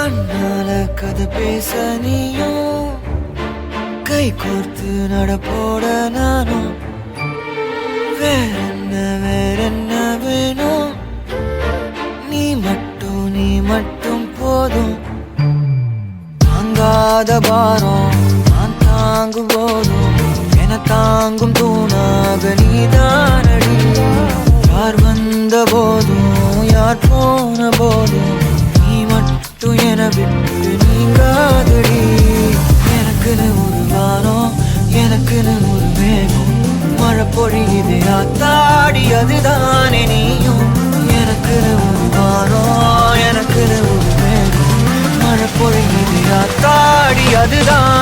கண்ணால கதை பேச நீயும் கை கோர்த்து நடப்போட நானும் வேறென்ன வேணும் நீ மட்டும் போதும் தாங்காத பாரம் நான் தாங்கும் போதும் என தாங்கும் தூணாக நீதானடி யார் வந்த போதும் யார் போன போதும் நீ மட்டும் என விட்டு நீங்காதடி எனக்குன்னு ஒரு வாரம் எனக்குன்னு ஒரு மேகம் மழை பொழியுது ஆத்தாடி அதுதானே நீயும் எனக்குன்னு ஒரு வாரம் எனக்குன்னு ஒரு மேகம் மழை பொழியுது ஆத்தாடி அதுதான்